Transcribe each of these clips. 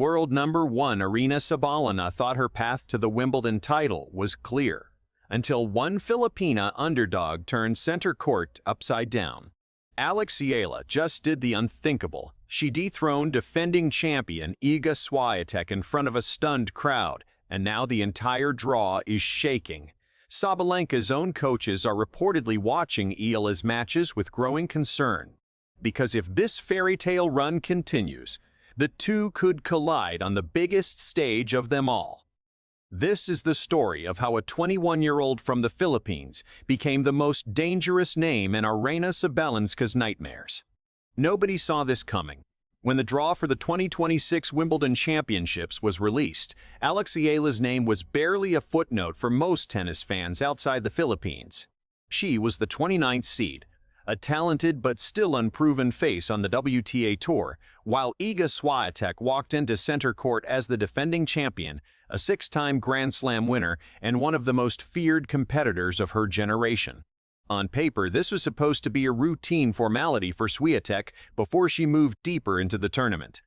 world number one Aryna Sabalenka thought her path to the Wimbledon title was clear, until one Filipina underdog turned center court upside down. Alex Eala just did the unthinkable. She dethroned defending champion Iga Swiatek in front of a stunned crowd, and now the entire draw is shaking. Sabalenka's own coaches are reportedly watching Eala's matches with growing concern, because if this fairy tale run continues, the two could collide on the biggest stage of them all. This is the story of how a 21-year-old from the Philippines became the most dangerous name in Aryna Sabalenka's nightmares. Nobody saw this coming. When the draw for the 2026 Wimbledon Championships was released, Alex Eala's name was barely a footnote for most tennis fans outside the Philippines. She was the 29th seed, a talented but still unproven face on the WTA Tour, while Iga Swiatek walked into center court as the defending champion, a six-time Grand Slam winner and one of the most feared competitors of her generation. On paper, this was supposed to be a routine formality for Swiatek before she moved deeper into the tournament.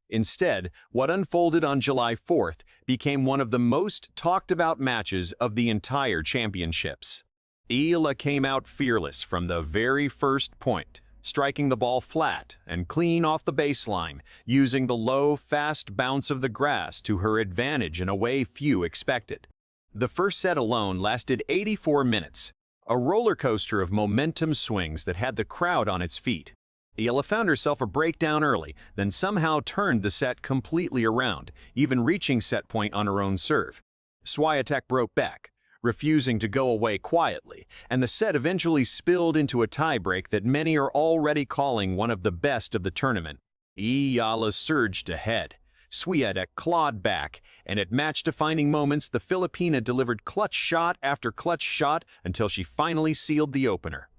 Instead, what unfolded on July 4th became one of the most talked-about matches of the entire championships. Eala came out fearless from the very first point, striking the ball flat and clean off the baseline, using the low, fast bounce of the grass to her advantage in a way few expected. The first set alone lasted 84 minutes, a roller coaster of momentum swings that had the crowd on its feet. Eala found herself a breakdown early, then somehow turned the set completely around, even reaching set point on her own serve. Swiatek broke back, refusing to go away quietly, and the set eventually spilled into a tiebreak that many are already calling one of the best of the tournament. Eala surged ahead. Swiatek clawed back, and at match-defining moments, the Filipina delivered clutch shot after clutch shot until she finally sealed the opener.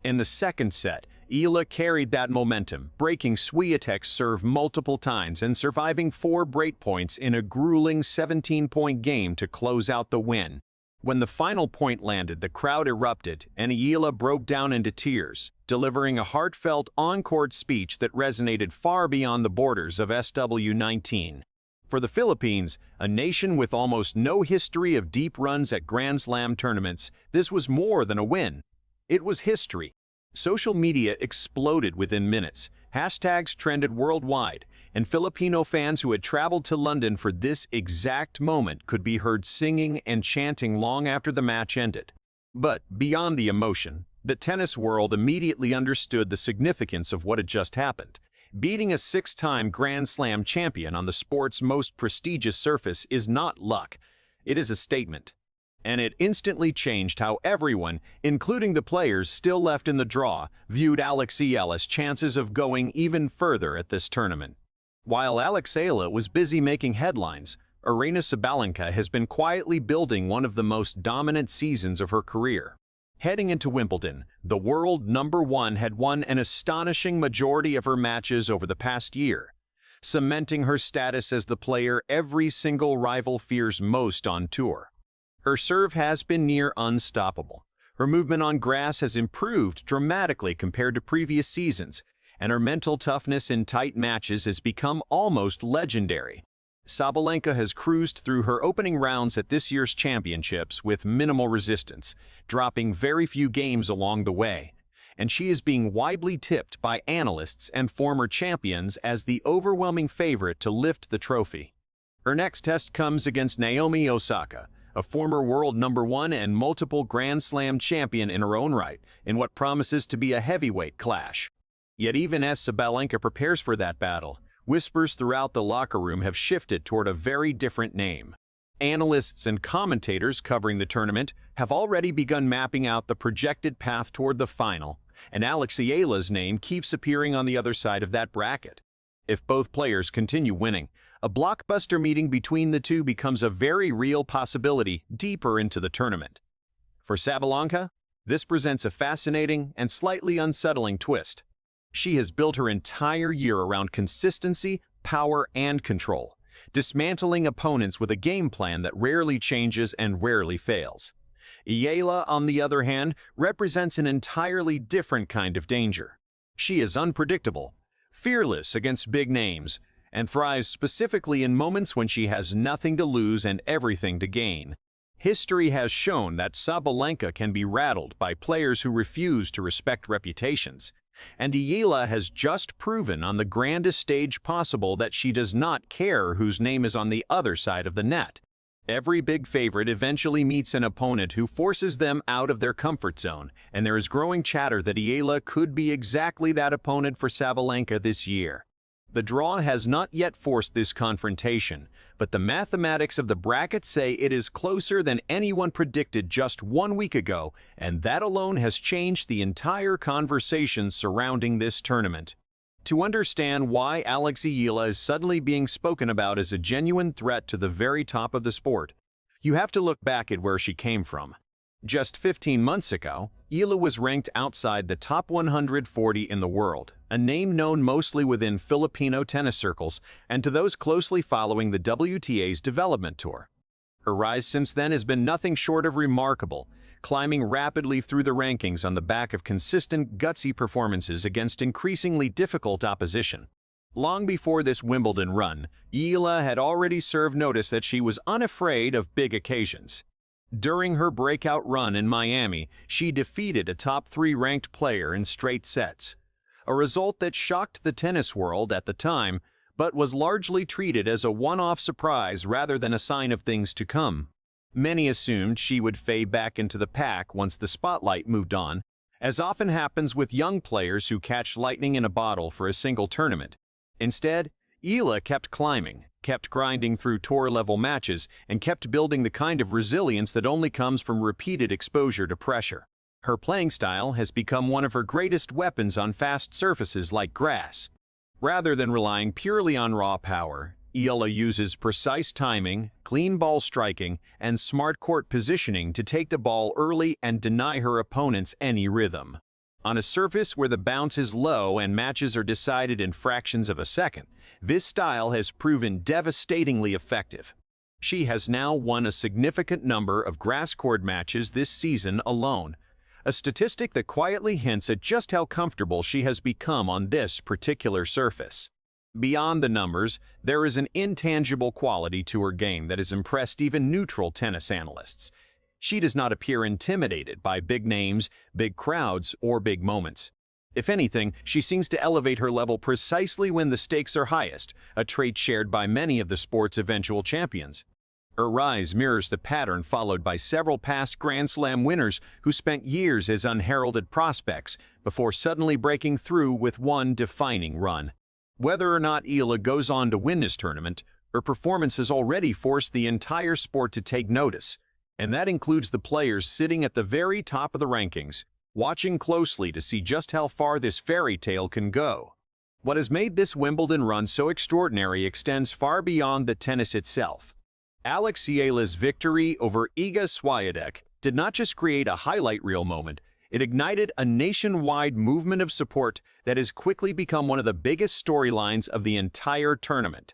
In the second set, Eala carried that momentum, breaking Swiatek's serve multiple times and surviving 4 break points in a grueling 17-point game to close out the win. When the final point landed, the crowd erupted, and Eala broke down into tears, delivering a heartfelt on-court speech that resonated far beyond the borders of SW19. For the Philippines, a nation with almost no history of deep runs at Grand Slam tournaments, this was more than a win. It was history. Social media exploded within minutes. Hashtags trended worldwide, and Filipino fans who had traveled to London for this exact moment could be heard singing and chanting long after the match ended. But beyond the emotion, the tennis world immediately understood the significance of what had just happened. Beating a 6-time Grand Slam champion on the sport's most prestigious surface is not luck. It is a statement. And it instantly changed how everyone, including the players still left in the draw, viewed Alex Eala's chances of going even further at this tournament. While Alex Eala was busy making headlines, Aryna Sabalenka has been quietly building one of the most dominant seasons of her career. Heading into Wimbledon, the world number one had won an astonishing majority of her matches over the past year, cementing her status as the player every single rival fears most on tour. Her serve has been near unstoppable. Her movement on grass has improved dramatically compared to previous seasons, and her mental toughness in tight matches has become almost legendary. Sabalenka has cruised through her opening rounds at this year's championships with minimal resistance, dropping very few games along the way, and she is being widely tipped by analysts and former champions as the overwhelming favorite to lift the trophy. Her next test comes against Naomi Osaka, a former world number one and multiple Grand Slam champion in her own right, in what promises to be a heavyweight clash. Yet even as Sabalenka prepares for that battle, whispers throughout the locker room have shifted toward a very different name. Analysts and commentators covering the tournament have already begun mapping out the projected path toward the final, and Alex Eala's name keeps appearing on the other side of that bracket. If both players continue winning, a blockbuster meeting between the two becomes a very real possibility deeper into the tournament. For Sabalenka, this presents a fascinating and slightly unsettling twist. She has built her entire year around consistency, power, and control, dismantling opponents with a game plan that rarely changes and rarely fails. Eala, on the other hand, represents an entirely different kind of danger. She is unpredictable, fearless against big names, and thrives specifically in moments when she has nothing to lose and everything to gain. History has shown that Sabalenka can be rattled by players who refuse to respect reputations, and Eala has just proven on the grandest stage possible that she does not care whose name is on the other side of the net. Every big favorite eventually meets an opponent who forces them out of their comfort zone, and there is growing chatter that Eala could be exactly that opponent for Sabalenka this year. The draw has not yet forced this confrontation, but the mathematics of the bracket say it is closer than anyone predicted just 1 week ago, and that alone has changed the entire conversation surrounding this tournament. To understand why Alex Eala is suddenly being spoken about as a genuine threat to the very top of the sport, you have to look back at where she came from. Just 15 months ago, Eala was ranked outside the top 140 in the world, a name known mostly within Filipino tennis circles and to those closely following the WTA's development tour. Her rise since then has been nothing short of remarkable, climbing rapidly through the rankings on the back of consistent, gutsy performances against increasingly difficult opposition. Long before this Wimbledon run, Eala had already served notice that she was unafraid of big occasions. During her breakout run in Miami, she defeated a top 3 ranked player in straight sets, a result that shocked the tennis world at the time, but was largely treated as a one-off surprise rather than a sign of things to come. Many assumed she would fade back into the pack once the spotlight moved on, as often happens with young players who catch lightning in a bottle for a single tournament. Instead, Eala kept climbing, kept grinding through tour-level matches, and kept building the kind of resilience that only comes from repeated exposure to pressure. Her playing style has become one of her greatest weapons on fast surfaces like grass. Rather than relying purely on raw power, Eala uses precise timing, clean ball striking, and smart court positioning to take the ball early and deny her opponents any rhythm. On a surface where the bounce is low and matches are decided in fractions of a second, this style has proven devastatingly effective. She has now won a significant number of grass court matches this season alone, a statistic that quietly hints at just how comfortable she has become on this particular surface. Beyond the numbers, there is an intangible quality to her game that has impressed even neutral tennis analysts. She does not appear intimidated by big names, big crowds, or big moments. If anything, she seems to elevate her level precisely when the stakes are highest, a trait shared by many of the sport's eventual champions. Her rise mirrors the pattern followed by several past Grand Slam winners who spent years as unheralded prospects before suddenly breaking through with one defining run. Whether or not Eala goes on to win this tournament, her performance has already forced the entire sport to take notice, and that includes the players sitting at the very top of the rankings, watching closely to see just how far this fairy tale can go. What has made this Wimbledon run so extraordinary extends far beyond the tennis itself. Alex Eala's victory over Iga Swiatek did not just create a highlight reel moment, it ignited a nationwide movement of support that has quickly become one of the biggest storylines of the entire tournament.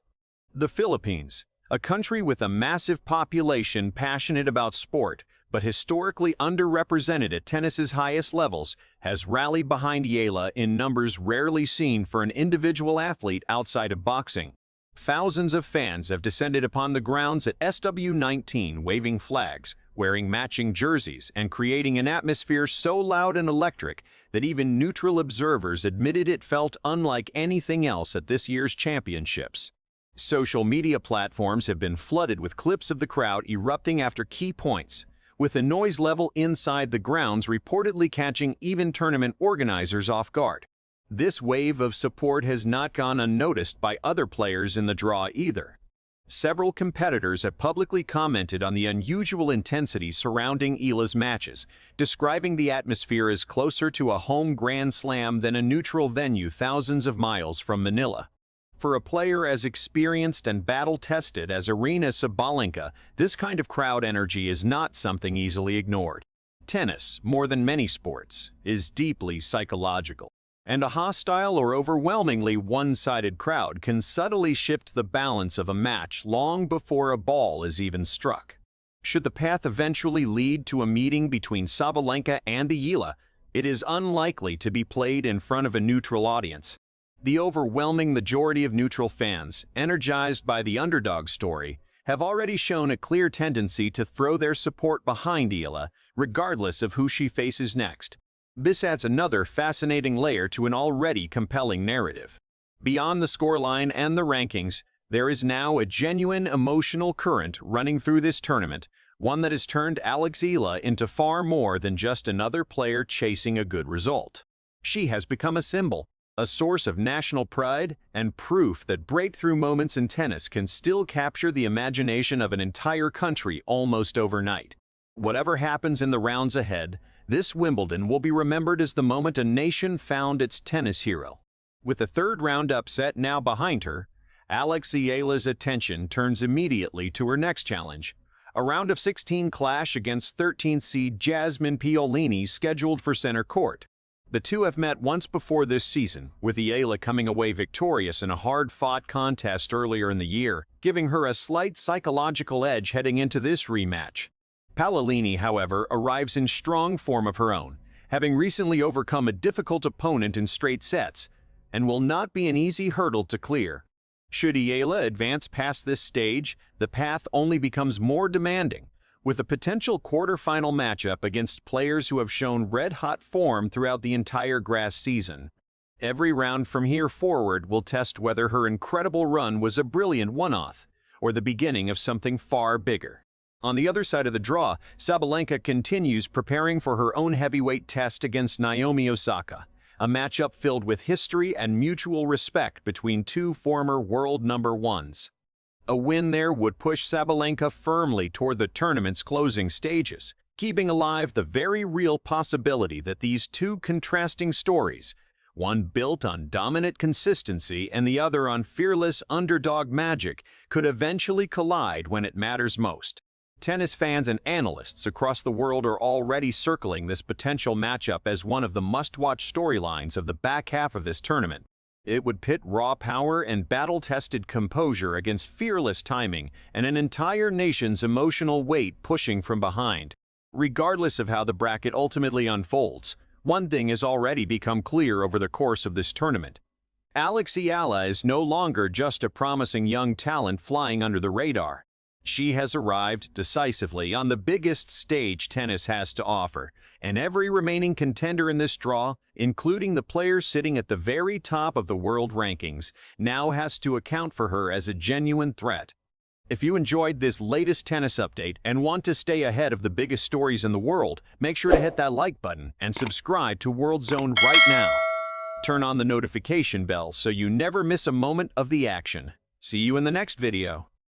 The Philippines, a country with a massive population passionate about sport, but historically underrepresented at tennis's highest levels, has rallied behind Eala in numbers rarely seen for an individual athlete outside of boxing. Thousands of fans have descended upon the grounds at SW19 waving flags, wearing matching jerseys, and creating an atmosphere so loud and electric that even neutral observers admitted it felt unlike anything else at this year's championships. Social media platforms have been flooded with clips of the crowd erupting after key points, with the noise level inside the grounds reportedly catching even tournament organizers off guard. This wave of support has not gone unnoticed by other players in the draw either. Several competitors have publicly commented on the unusual intensity surrounding Eala's matches, describing the atmosphere as closer to a home Grand Slam than a neutral venue thousands of miles from Manila. For a player as experienced and battle-tested as Aryna Sabalenka, this kind of crowd energy is not something easily ignored. Tennis, more than many sports, is deeply psychological, and a hostile or overwhelmingly one-sided crowd can subtly shift the balance of a match long before a ball is even struck. Should the path eventually lead to a meeting between Sabalenka and Eala, it is unlikely to be played in front of a neutral audience. The overwhelming majority of neutral fans, energized by the underdog story, have already shown a clear tendency to throw their support behind Eala, regardless of who she faces next. This adds another fascinating layer to an already compelling narrative. Beyond the scoreline and the rankings, there is now a genuine emotional current running through this tournament, one that has turned Alex Eala into far more than just another player chasing a good result. She has become a symbol, a source of national pride, and proof that breakthrough moments in tennis can still capture the imagination of an entire country almost overnight. Whatever happens in the rounds ahead, this Wimbledon will be remembered as the moment a nation found its tennis hero. With the third-round upset now behind her, Alex Eala's attention turns immediately to her next challenge, a round of 16 clash against 13th seed Jasmine Piolini scheduled for center court. The two have met once before this season, with Eala coming away victorious in a hard-fought contest earlier in the year, giving her a slight psychological edge heading into this rematch. Piolini, however, arrives in strong form of her own, having recently overcome a difficult opponent in straight sets, and will not be an easy hurdle to clear. Should Eala advance past this stage, the path only becomes more demanding, with a potential quarterfinal matchup against players who have shown red-hot form throughout the entire grass season. Every round from here forward will test whether her incredible run was a brilliant one-off, or the beginning of something far bigger. On the other side of the draw, Sabalenka continues preparing for her own heavyweight test against Naomi Osaka, a matchup filled with history and mutual respect between two former world number ones. A win there would push Sabalenka firmly toward the tournament's closing stages, keeping alive the very real possibility that these two contrasting stories, one built on dominant consistency and the other on fearless underdog magic, could eventually collide when it matters most. Tennis fans and analysts across the world are already circling this potential matchup as one of the must-watch storylines of the back half of this tournament. It would pit raw power and battle-tested composure against fearless timing and an entire nation's emotional weight pushing from behind. Regardless of how the bracket ultimately unfolds, one thing has already become clear over the course of this tournament. Alex Eala is no longer just a promising young talent flying under the radar. She has arrived decisively on the biggest stage tennis has to offer, and every remaining contender in this draw, including the players sitting at the very top of the world rankings, now has to account for her as a genuine threat. If you enjoyed this latest tennis update and want to stay ahead of the biggest stories in the world, make sure to hit that like button and subscribe to World Zone right now. Turn on the notification bell so you never miss a moment of the action. See you in the next video.